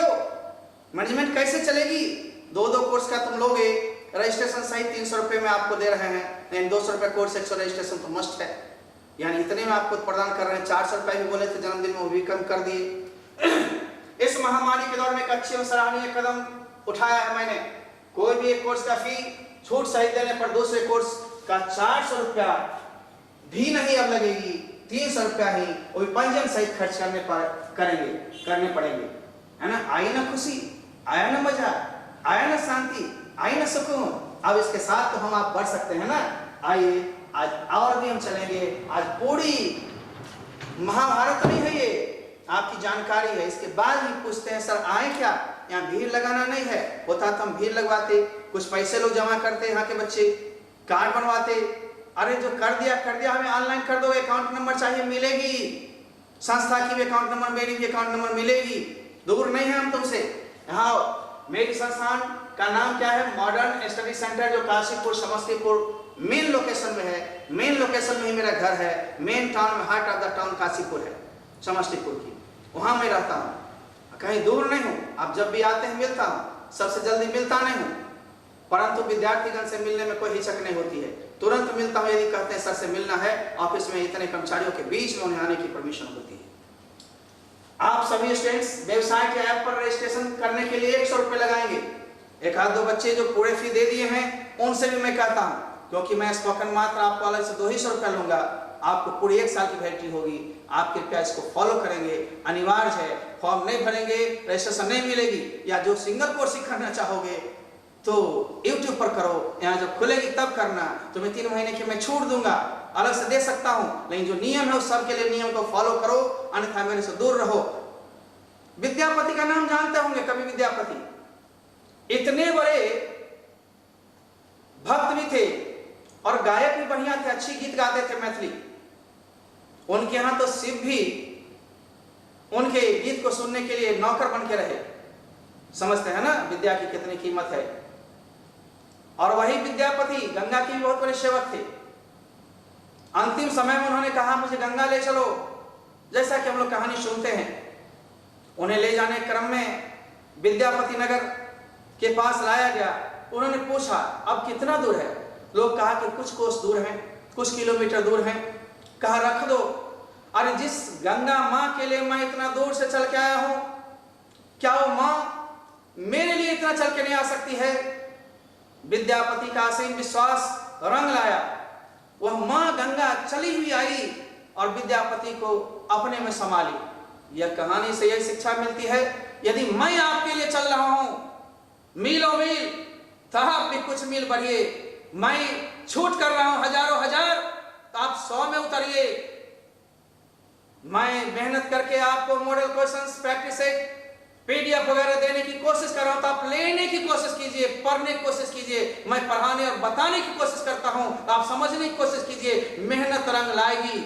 मैनेजमेंट कैसे चलेगी? 2 कोर्स का तुम लोगे, रजिस्ट्रेशन सहित 300 रुपये में आपको दे रहे हैं, लेकिन 200 रुपये कोर्स 100 रजिस्ट्रेशन तो मस्ट है, यानी इतने में आपको प्रदान कर रहे हैं। 400 रुपये भी बोले थे जन्मदिन में, वो भी कम कर दिए। इस महामारी के दौर में एक अच्छे और सराहनीय कदम उठाया है मैंने। कोई भी एक कोर्स का फी छूट सहित देने पर दूसरे कोर्स का 400 रुपया भी नहीं अब लगेगी, 300 रुपया ही वही पंजीयन सहित खर्च करने पड़ेंगे, है ना। आई ना खुशी, आया ना मजा, आया ना शांति, आई ना सुकून। अब इसके साथ तो हम आप बढ़ सकते हैं ना। आइए आज और भी हम चलेंगे। आज पूरी महाभारत नहीं है ये, आपकी जानकारी है। इसके बाद ही पूछते हैं सर आए क्या, यहाँ भीड़ लगाना नहीं है। होता तो हम भीड़ लगवाते, कुछ पैसे लोग जमा करते, यहाँ के बच्चे कार्ड बनवाते। अरे जो कर दिया हमें ऑनलाइन कर दो, अकाउंट नंबर चाहिए, मिलेगी। संस्था की भी अकाउंट नंबर, मेरी भी अकाउंट नंबर मिलेगी, दूर नहीं है हम तुमसे। यहाँ मेरी संस्थान का नाम क्या है, मॉडर्न स्टडी सेंटर, जो काशीपुर समस्तीपुर मेन लोकेशन में है। मेन लोकेशन में ही मेरा घर है, मेन टाउन में, heart of the town Kashipur है समस्तीपुर की, वहां मैं रहता हूँ, कहीं दूर नहीं हूँ। आप जब भी आते हैं मिलता हूँ, सबसे जल्दी मिलता नहीं हूँ, परंतु विद्यार्थीगण से मिलने में कोई हिचक नहीं होती है, तुरंत मिलता हूँ। यदि कहते हैं सर से मिलना है, ऑफिस में इतने कर्मचारियों के बीच में उन्हें आने की परमिशन होती है। आप सभी स्टूडेंट्स व्यवसाय के ऐप पर रजिस्ट्रेशन करने के लिए 100 रुपये लगाएंगे। एक आध दो बच्चे जो पूरे फी दे दिए हैं उनसे भी मैं कहता हूँ, क्योंकि मैं स्पोकन मात्र आपको अलग से 200 रुपया लूंगा, आपको पूरी 1 साल की वैलिडिटी होगी। आप कृपया इसको फॉलो करेंगे, अनिवार्य है। फॉर्म नहीं भरेंगे, रजिस्ट्रेशन नहीं मिलेगी। या जो सिंगल कोर्स करना चाहोगे तो YouTube पर करो, यहाँ जब खुलेगी तब करना। तुम्हें 3 महीने की मैं छूट दूंगा, अलग से दे सकता हूँ, लेकिन जो नियम है उस सब के लिए नियम को फॉलो करो, अन्यथा मेरे से दूर रहो। विद्यापति का नाम जानते होंगे, कवि विद्यापति इतने बड़े भक्त भी थे और गायक भी बढ़िया थे, अच्छी गीत गाते थे मैथिली। उनके यहाँ तो शिव भी उनके गीत को सुनने के लिए नौकर बन के रहे। समझते हैं ना विद्या की कितनी कीमत है। और वही विद्यापति गंगा के भी बहुत बड़े सेवक थे। अंतिम समय में उन्होंने कहा मुझे गंगा ले चलो, जैसा कि हम लोग कहानी सुनते हैं। उन्हें ले जाने के क्रम में विद्यापति नगर के पास लाया गया। उन्होंने पूछा अब कितना दूर है। लोग कहा कि कुछ कोस दूर है, कुछ किलोमीटर दूर है। कहा रख दो। अरे जिस गंगा माँ के लिए मैं इतना दूर से चल के आया हूं, क्या वो माँ मेरे लिए इतना चल के नहीं आ सकती है? विद्यापति का असीम विश्वास रंग लाया। वह माँ गंगा चली हुई आई और विद्यापति को अपने में संभाली। यह कहानी से यह शिक्षा मिलती है, यदि मैं आपके लिए चल रहा हूं मीलों मील, तो आप भी कुछ मील बढ़िए। मैं छूट कर रहा हूं हजारों हजार, तो आप 100 में उतरिए। मैं मेहनत करके आपको model questions, practice set, PDF वगैरह देने की कोशिश कर रहा हूं, तो आप लेने की कोशिश कीजिए, पढ़ने की कोशिश कीजिए। मैं पढ़ाने और बताने की कोशिश करता हूं, तो आप समझने की कोशिश कीजिए। मेहनत रंग लाएगी।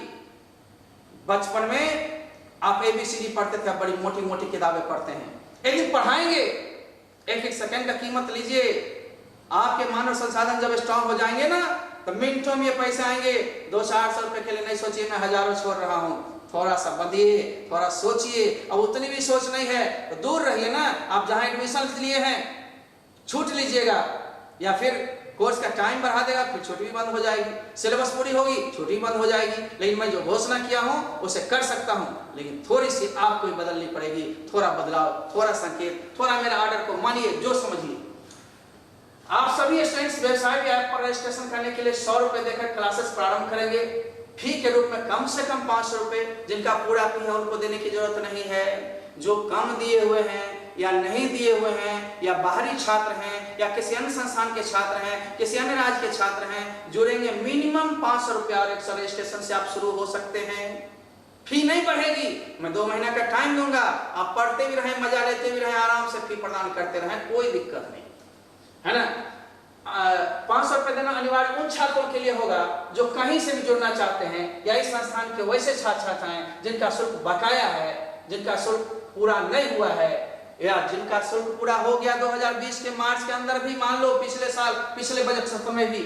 बचपन में आप ABCD पढ़ते थे, आप बड़ी मोटी मोटी किताबें पढ़ते हैं। एक दिन पढ़ाएंगे, एक एक सेकंड का कीमत लीजिए। आपके मानव संसाधन जब स्ट्रांग हो जाएंगे ना, तो मिनटों में ये पैसे आएंगे। 200-400 रुपए के लिए नहीं सोचिए मैं हजारों छोड़ रहा हूं। थोड़ा सा बदिए, थोड़ा सोचिए। अब उतनी भी सोच नहीं है तो दूर रहिए ना। आप जहां एडमिशन लिए हैं छूट लीजिएगा, या फिर कोर्स का टाइम बढ़ा देगा, फिर छुट्टी भी बंद हो जाएगी। सिलेबस पूरी होगी, छुट्टी बंद हो जाएगी। लेकिन मैं जो घोषणा किया हूं उसे कर सकता हूं, लेकिन थोड़ी सी आपको बदलनी पड़ेगी। थोड़ा बदलाव, थोड़ा संकेत, थोड़ा मेरे ऑर्डर को मानिए, जो समझिए। आप सभी स्टूडेंट्स व्यवसाय के ऐप पर रजिस्ट्रेशन करने के लिए 100 रुपए देकर क्लासेस प्रारंभ करेंगे। फी के रूप में कम से कम 500 रुपए। जिनका पूरा फी है उनको देने की जरूरत नहीं है। जो कम दिए हुए हैं या नहीं दिए हुए हैं, या बाहरी छात्र हैं, या किसी अन्य संस्थान के छात्र हैं, किसी अन्य राज्य के छात्र हैं, जुड़ेंगे मिनिमम 500 रुपया और 100 रजिस्ट्रेशन से आप शुरू हो सकते हैं। फी नहीं बढ़ेगी। मैं 2 महीना का टाइम दूंगा, आप पढ़ते भी रहें, मजा लेते भी रहें, आराम से फी प्रदान करते रहें, कोई दिक्कत नहीं है ना। 500 रुपए देना अनिवार्य उन छात्रों के लिए होगा जो कहीं से भी जुड़ना चाहते हैं, या इस संस्थान के वैसे छात्र छात्राएं जिनका शुल्क बकाया है, जिनका शुल्क पूरा नहीं हुआ है, या जिनका शुल्क पूरा हो गया 2020 के मार्च के अंदर भी, मान लो पिछले साल, पिछले बजट सत्र में भी,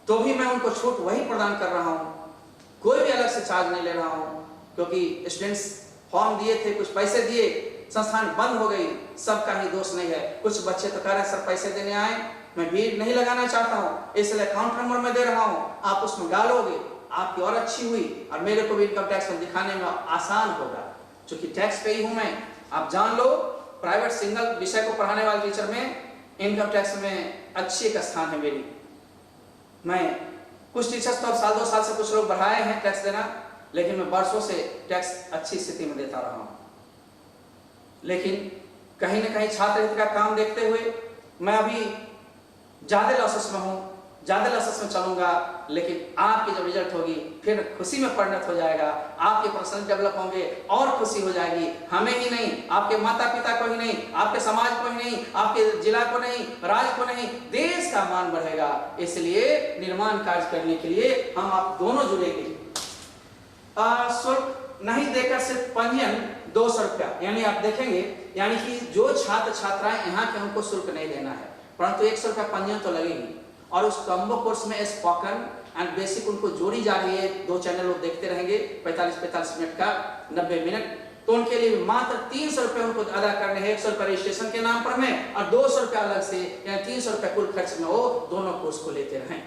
तो भी मैं उनको छूट वही प्रदान कर रहा हूँ। कोई भी अलग से चार्ज नहीं ले रहा हूँ, क्योंकि स्टूडेंट्स फॉर्म दिए थे, कुछ पैसे दिए, संस्थान बंद हो गई, सबका ही दोष नहीं है। कुछ बच्चे तो कह रहे हैं सर पैसे देने आए, मैं भीड़ नहीं लगाना चाहता हूँ, इसलिए अकाउंट नंबर मैं दे रहा हूँ, आप उसमें डालोगे, आपकी और अच्छी हुई और मेरे को भी इनकम टैक्स में दिखाने में आसान होगा। चूंकि टैक्स पे ही हूँ मैं, आप जान लो, प्राइवेट सिंगल विषय को पढ़ाने वाले टीचर में इनकम टैक्स में अच्छी एक स्थान है मेरी। मैं कुछ टीचर्स तो अब साल 2 साल से कुछ लोग बढ़ाए हैं टैक्स देना, लेकिन मैं वर्षों से टैक्स अच्छी स्थिति में देता रहा हूं। लेकिन कहीं ना कहीं छात्र हित का काम देखते हुए मैं अभी ज्यादा लॉसेस में हूं, ज्यादा लॉसेस में चलूंगा, लेकिन आपकी जब रिजल्ट होगी फिर खुशी में परिणत हो जाएगा, आपके पर्सनल डेवलप होंगे और खुशी हो जाएगी। हमें ही नहीं, आपके माता पिता को ही नहीं, आपके समाज को ही नहीं, आपके जिला को नहीं, राज्य को नहीं, देश का मान बढ़ेगा। इसलिए निर्माण कार्य करने के लिए हम आप दोनों जुड़ेंगे। शुल्क नहीं देकर सिर्फ पंजीयन 200 रुपया, यानी आप देखेंगे, यानी कि जो छात्र छात्राएं यहाँ के हमको शुल्क नहीं देना है, परंतु 100 रुपया पंजीयन तो लगेगी। और उस कॉम्बो कोर्स में स्पोकन एंड बेसिक उनको जोड़ी जा रही है, 2 चैनल वो देखते रहेंगे 45-45 मिनट का 90 मिनट, तो उनके लिए मात्र 300 रुपए उनको अदा करने हैं। 100 रुपए रजिस्ट्रेशन के नाम पर में और 200 रुपया अलग से, यानी 300 रुपए कुल खर्च में वो दोनों कोर्स को लेते रहें।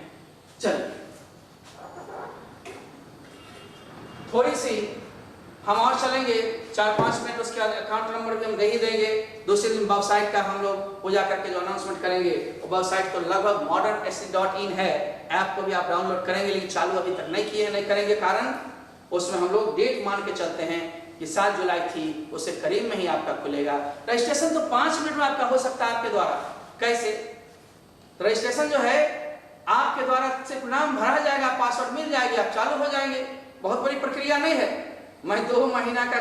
चलिए थोड़ी सी हम और चलेंगे 4-5 मिनट, उसके बाद अकाउंट नंबर भी हम दे ही देंगे। दूसरे दिन वेबसाइट का हम लोग पूजा करके जो अनाउंसमेंट करेंगे, वो वेबसाइट तो लगभग modernSC.in है, ऐप को भी आप डाउनलोड करेंगे, लेकिन चालू अभी तक नहीं किए, नहीं करेंगे, कारण उसमें हम लोग डेट मान के चलते हैं कि 7 जुलाई थी, उससे करीब में ही आपका खुलेगा। रजिस्ट्रेशन तो 5 मिनट में आपका हो सकता है आपके द्वारा। कैसे? रजिस्ट्रेशन जो है आपके द्वारा सिर्फ नाम भरा जाएगा, पासवर्ड मिल जाएगी, आप चालू हो जाएंगे। बहुत बड़ी प्रक्रिया नहीं है। मैं 2 महीना का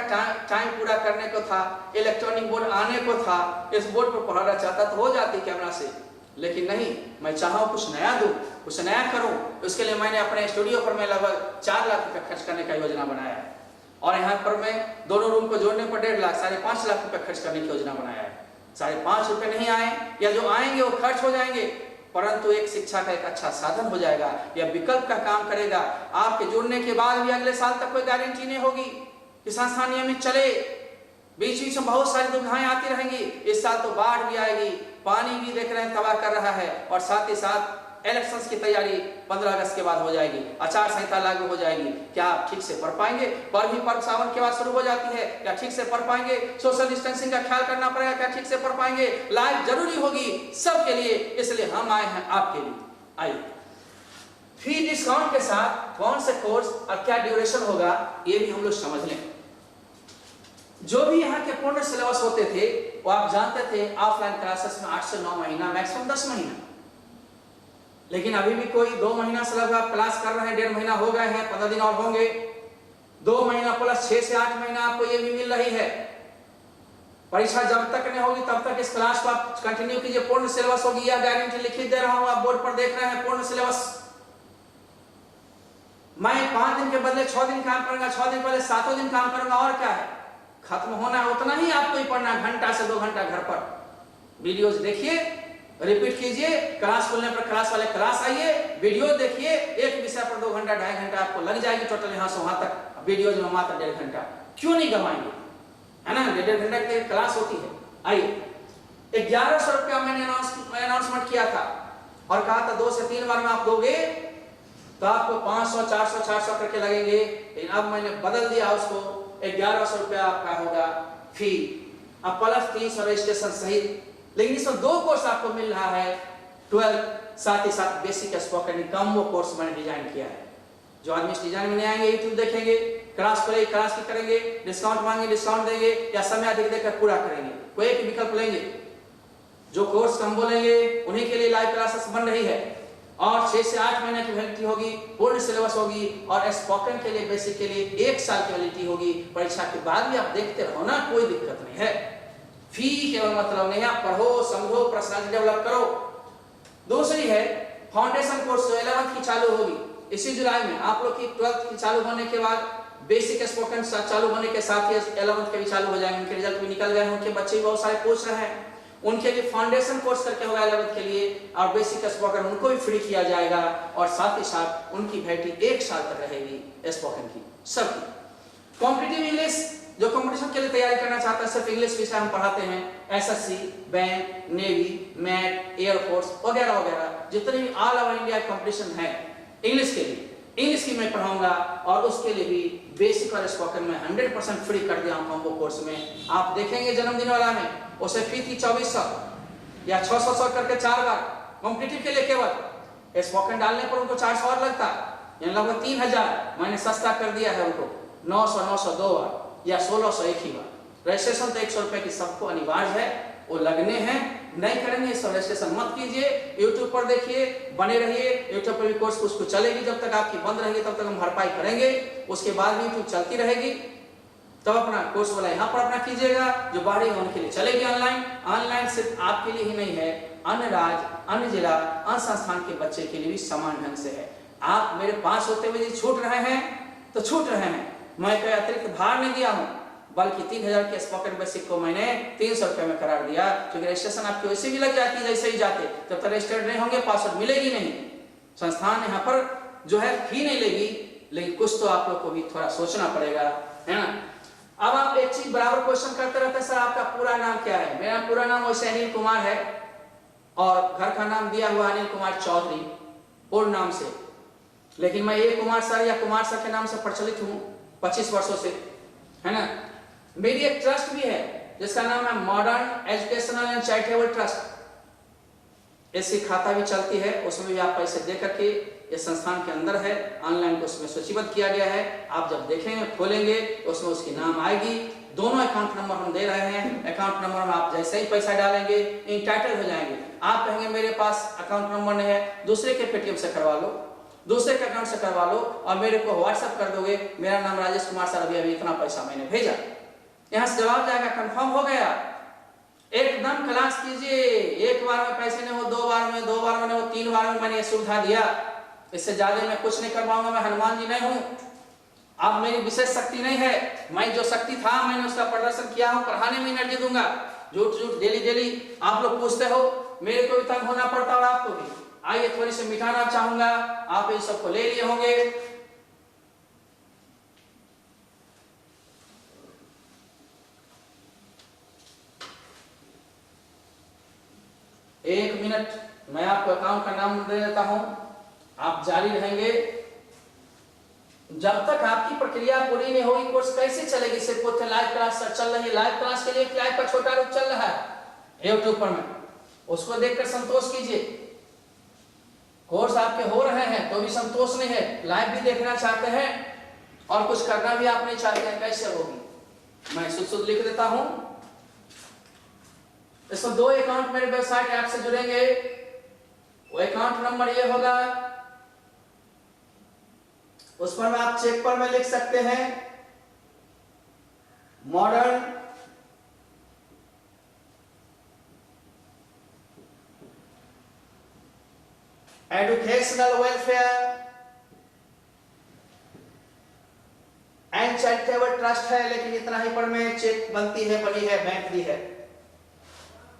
टाइम पूरा करने को था, इलेक्ट्रॉनिक बोर्ड आने को था, इस बोर्ड पर पढ़ाना चाहता तो हो जाती कैमरा से, लेकिन नहीं, मैं चाहा कुछ नया दूं, कुछ नया करूं। उसके लिए मैंने अपने स्टूडियो पर मैं लगभग 4 लाख रुपए खर्च करने का योजना बनाया है, और यहाँ पर मैं दोनों रूम को जोड़ने पर 1.5 लाख, 5.5 लाख रुपए खर्च करने की योजना बनाया है। 5.5 रुपए नहीं आए या जो आएंगे वो खर्च हो जाएंगे, परंतु एक शिक्षा का एक अच्छा साधन हो जाएगा, या विकल्प का काम करेगा। आपके जुड़ने के बाद भी अगले साल तक कोई गारंटी नहीं होगी कि संस्थान नियमित चले, बीच बीच में बहुत सारी दुविधाएं आती रहेंगी। इस साल तो बाढ़ भी आएगी, पानी भी देख रहे हैं तबाह कर रहा है, और साथ ही साथ इलेक्शंस की तैयारी 15 अगस्त के बाद हो जाएगी, आचार संहिता लागू हो जाएगी। क्या आप ठीक से पढ़ पाएंगे? पर्व सावन के बाद शुरू हो जाती है, क्या ठीक से पढ़ पाएंगे? सोशल डिस्टेंसिंग का ख्याल करना पड़ेगा, क्या ठीक से पढ़ पाएंगे? लाइफ जरूरी होगी सबके लिए, इसलिए हम आए हैं आपके लिए। आइए, फी डिस्काउंट के साथ कौन से कोर्स और क्या ड्यूरेशन होगा ये भी हम लोग समझ लें। जो भी यहाँ के पूर्ण सिलेबस होते थे वो आप जानते थे, ऑफलाइन क्लासेस में 8 से 9 महीना, मैक्सिमम 10 महीना, लेकिन अभी भी कोई 2 महीना से लगभग आप क्लास कर रहे हैं, 1.5 महीना हो गए हैं, 15 दिन और होंगे, 2 महीना प्लस 6 से 8 महीना आपको ये भी मिल रही है। परीक्षा जब तक नहीं होगी तब तक इस क्लास को आप कंटिन्यू कीजिए, पूर्ण सिलेबस होगी, यह गारंटी लिखित दे रहा हूं, आप बोर्ड पर देख रहे हैं पूर्ण सिलेबस। मैं 5 दिन के बदले 6 दिन काम करूंगा, 6 दिन पहले 7 दिन काम करूंगा, और क्या है, खत्म होना है उतना ही आपको ही पढ़ना, घंटा से 2 घंटा घर पर वीडियोज देखिए, रिपीट कीजिए, क्लास खोलने पर क्लास वाले क्लास आइए, वीडियो देखिए, एक विषय पर 2 घंटा 2.5 घंटा आपको लग जाएगी टोटल, यहाँ से वहां तक वीडियोज में मात्र 1.5 घंटा, क्यों नहीं गवाएंगे, है ना? 1.5 घंटा की क्लास होती है। आइए, 1100 रुपया मैंने अनाउंसमेंट किया था और कहा था 2 से 3 बार में आप दोगे तो आपको 500, 400, 400 करके लगेंगे, लेकिन अब मैंने बदल दिया उसको, 1100 रुपया आपका होगा फी, अब प्लस 300 रजिस्ट्रेशन सहित। लेकिन इसमें 2 कोर्स आपको मिल रहा है, 12 साथ ही साथ बेसिक स्पोकन कॉम्बो कोर्स मैंने डिजाइन किया है। जो आदमी इस डिजाइन में नहीं आएंगे, यूट्यूब देखेंगे, क्लास खोलेंगे, क्लास की करेंगे, डिस्काउंट मांगे डिस्काउंट देंगे, या समय अधिक देकर पूरा करेंगे, कोई एक विकल्प लेंगे। जो कोर्स हम बोलेंगे उन्हीं के लिए लाइव क्लासेस बन रही है, और 6 से 8 महीने की वैलिडिटी होगी, पूर्ण सिलेबस होगी, और स्पोकन के लिए बेसिक के लिए 1 साल की वैलिडिटी होगी। परीक्षा के बाद भी आप देखते रहो ना, कोई दिक्कत नहीं है। फी केवल मतलब नहीं, आप पढ़ो, समझो, पर्सनालिटी डेवलप करो। दूसरी है फाउंडेशन कोर्स, जो 11th की चालू होगी इसी जुलाई में। आप लोग की 12th की चालू होने के बाद बेसिक स्पोकन चालू होने के साथ ही 11th के भी चालू हो जाएंगे, उनके रिजल्ट भी निकल गए हैं, उनके बच्चे भी बहुत सारे पूछ रहे हैं, उनके लिए फाउंडेशन कोर्स करके होगा 11th के लिए, और बेसिक स्पोकन उनको भी फ्री किया जाएगा, और साथ ही साथ उनकी वैलिडिटी 1 साल तक रहेगी स्पोकन की सबकी। कॉम्पिटिटिव इंग्लिश, जो कंपटीशन के लिए तैयारी करना चाहता है, सिर्फ इंग्लिश विषय हम पढ़ाते हैं, SSC, bank, navy, MAT, air force वगैरह वगैरह, जितने भी ऑल ओवर इंडिया कंपटीशन है इंग्लिश के लिए, इंग्लिश की मैं पढ़ाऊंगा और उसके लिए भी बेसिक और स्पोकन में 100% फ्री कर दिया हूं कॉम्बो कोर्स में। आप देखेंगे जन्मदिन वाला में उसे फी थी 2400 या 600 करके 4 बार। कॉम्पिटिटिव के लिए केवल स्पोकन डालने पर उनको 400 और लगता, यानी लगभग 3000। मैंने सस्ता कर दिया है उनको 900 2 बार या 1600 एक ही बार। रजिस्ट्रेशन तो 100 रुपए की सबको अनिवार्य है, वो लगने हैं। नहीं करेंगे इस रजिस्ट्रेशन मत कीजिए, यूट्यूब पर देखिए, बने रहिए। यूट्यूब पर भी कोर्स कुछ चलेगी, जब तक आपकी बंद रहेगी तब तक हम भरपाई करेंगे, उसके बाद भी यूट्यूब चलती रहेगी। तब अपना कोर्स वाला यहाँ पर अपना कीजिएगा, जो बाहरी है उनके लिए चलेगी ऑनलाइन। ऑनलाइन सिर्फ आपके लिए ही नहीं है, अन्य राज्य, अन्य जिला, अन्य संस्थान के बच्चे के लिए भी समान ढंग से है। आप मेरे पास होते हुए छूट रहे हैं तो छूट रहे हैं, मैं कोई अतिरिक्त भार नहीं दिया हूँ, बल्कि 3000 के स्पोकन बेसिक को मैंने 300 रुपए में करार दिया, क्योंकि रजिस्ट्रेशन आपकी वैसे भी लग जाती है जैसे ही जाते, जब तक रजिस्टर्ड नहीं होंगे पासवर्ड मिलेगी नहीं। संस्थान यहाँ पर जो है फी नहीं लेगी, लेकिन कुछ तो आप लोग को भी थोड़ा सोचना पड़ेगा, है ना। अब आप एक चीज बराबर क्वेश्चन करते रहते हैं, सर आपका पूरा नाम क्या है? मेरा पूरा नाम वैसे अनिल कुमार है और घर का नाम दिया हुआ अनिल कुमार चौधरी पूर्ण नाम से, लेकिन मैं ए कुमार सर या कुमार सर के नाम से प्रचलित हूँ 25 वर्षों से, है ना। मेरी एक ट्रस्ट भी है जिसका नाम है modern educational and charitable trust. इसकी खाता भी चलती है, उसमें भी आप पैसे दे करके इस संस्थान के अंदर है, ऑनलाइन को उसमें सूचीबद्ध किया गया है। आप जब देखेंगे खोलेंगे तो उसमें उसकी नाम आएगी। दोनों अकाउंट नंबर हम दे रहे हैं, अकाउंट नंबर में आप जैसे ही पैसा डालेंगे इंटाइटल हो जाएंगे। आप कहेंगे मेरे पास अकाउंट नंबर नहीं है, दूसरे के पेटीएम से करवा लो, दूसरे के अकाउंट से करवा लो और मेरे को व्हाट्सएप कर दोगे, मेरा नाम राजेश कुमार सर, अभी इतना पैसा मैंने भेजा, यहाँ से जवाब जाएगा, कंफर्म हो गया। एकदम क्लास कीजिए, एक बार में पैसे नहीं हो, 2 बार में, 2 बार में नहीं हो, 3 बार में मैंने ये सुविधा दिया। इससे ज्यादा मैं कुछ नहीं कर पाऊंगा, मैं हनुमान जी नहीं हूं। अब मेरी विशेष शक्ति नहीं है, मैं जो शक्ति था मैंने उसका प्रदर्शन किया हूं, पढ़ाने में एनर्जी दूंगा। झूठ डेली डेली आप लोग पूछते हो, मेरे को भी तंग होना पड़ता और आपको भी। आइए थोड़ी सी मिटाना चाहूंगा, आप इन सबको ले लिए होंगे। 1 मिनट मैं आपको अकाउंट का नाम दे देता हूं, आप जारी रहेंगे जब तक आपकी प्रक्रिया पूरी नहीं होगी। कोर्स कैसे चलेगी? सिर्फ लाइव क्लास चल रही है, लाइव क्लास के लिए लाइव का छोटा रूप चल रहा है यूट्यूब पर में, उसको देखकर संतोष कीजिए। कोर्स आपके हो रहे हैं तो भी संतोष नहीं है, लाइव भी देखना चाहते हैं और कुछ करना भी आप नहीं चाहते हैं, कैसे होगी? मैं शुद्ध लिख देता हूं। इसमें 2 अकाउंट मेरे वेबसाइट ऐप से जुड़ेंगे। वो अकाउंट नंबर ये होगा, उस पर में आप चेक पर में लिख सकते हैं modern educational welfare and charitable trust है, लेकिन इतना ही पर में चेक बनती है, बनी है, बैंक भी है।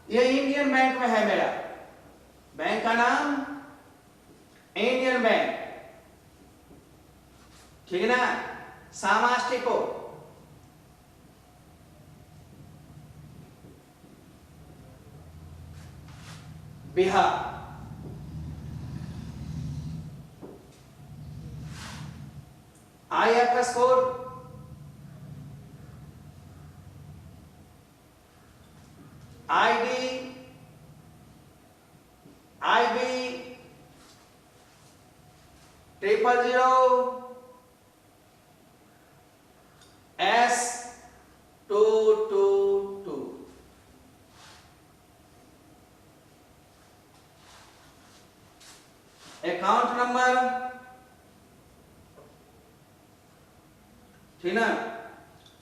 ये इंडियन बैंक में है मेरा, बैंक का नाम इंडियन बैंक, ठीक है ना। सामास्टिको Bihar, IFS code ID IB 000 S222। Account number, ठीक ना,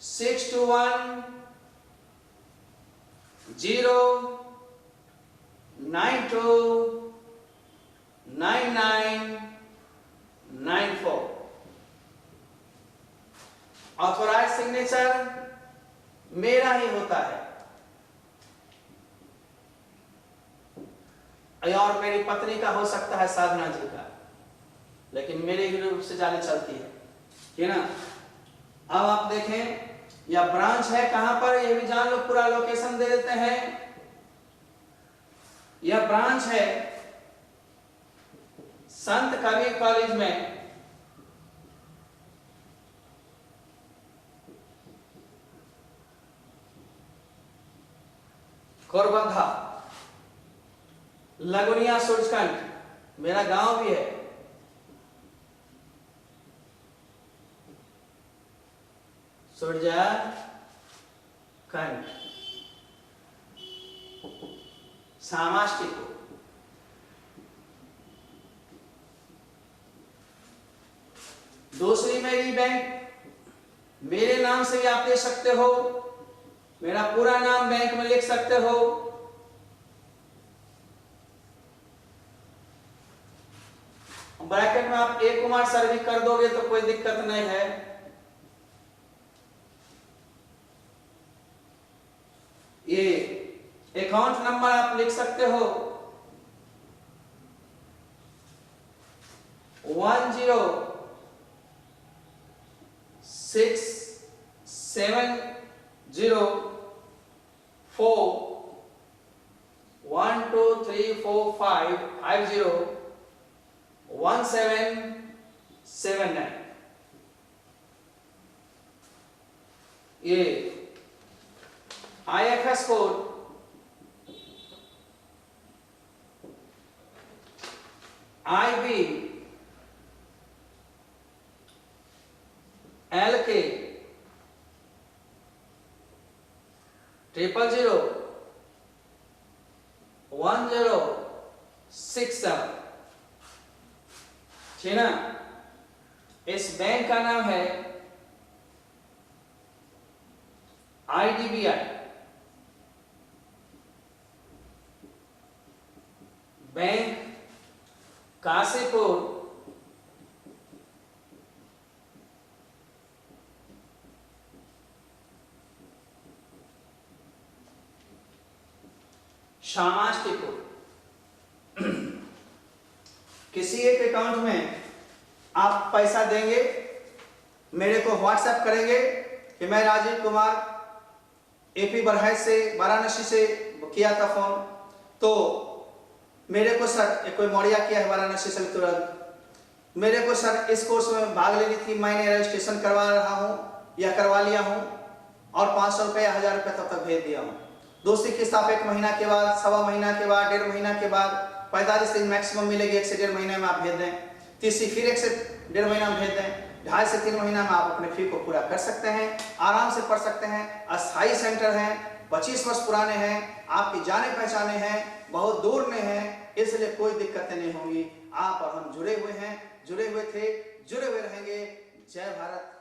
6210929994। ऑथोराइज सिग्नेचर मेरा ही होता है और मेरी पत्नी का हो सकता है, साधना जी का, लेकिन मेरे ही रूप से जारी चलती है, ठीक ना। अब आप देखें यह ब्रांच है कहां पर, ये भी जान लो, पूरा लोकेशन दे देते हैं। यह ब्रांच है संत कबीर कॉलेज में, गौरबद्धा, लगुनिया सूरजखंड, मेरा गांव भी है। सूरजखंड, सामाष्टिको, दूसरी मेरी बैंक मेरे नाम से भी आप दे सकते हो, मेरा पूरा नाम बैंक में लिख सकते हो। ब्रैकेट में आप ए कुमार सर भी कर दोगे तो कोई दिक्कत नहीं है। ये अकाउंट नंबर आप लिख सकते हो 1067042341779। ये IFS कोड IB LK 0001067, ठीक ना। इस बैंक का नाम है IDBI, बैंक काशीपुर सामाष्टिपुर। किसी एक अकाउंट में आप पैसा देंगे, मेरे को व्हाट्सएप करेंगे कि मैं राजीव कुमार AP बरहज से, वाराणसी से किया था फोन, तो मेरे को सर कोई मौड़िया किया है वाराणसी से तुरंत, मेरे को सर इस कोर्स में भाग लेनी थी, मैंने रजिस्ट्रेशन करवा रहा हूँ या करवा लिया हूँ और 500 रुपये 1000 रुपये तब तक भेज दिया हूँ। दूसरी किस्त आप 1 महीना के बाद, सवा महीना के बाद, 1.5 महीना के बाद, 45 दिन मैक्सिमम मिलेगी, 1 से 1.5 महीने में आप भेज दें। तीसरी फिर 1 से 1.5 महीना में भेज दें। 2.5 से 3 महीना में आप अपने फी को पूरा कर सकते हैं, आराम से पढ़ सकते हैं। अस्थायी सेंटर हैं, 25 वर्ष पुराने हैं, आपकी जाने पहचाने हैं, बहुत दूर में हैं, इसलिए कोई दिक्कतें नहीं होंगी। आप और हम जुड़े हुए हैं, जुड़े हुए थे, जुड़े हुए रहेंगे। जय भारत।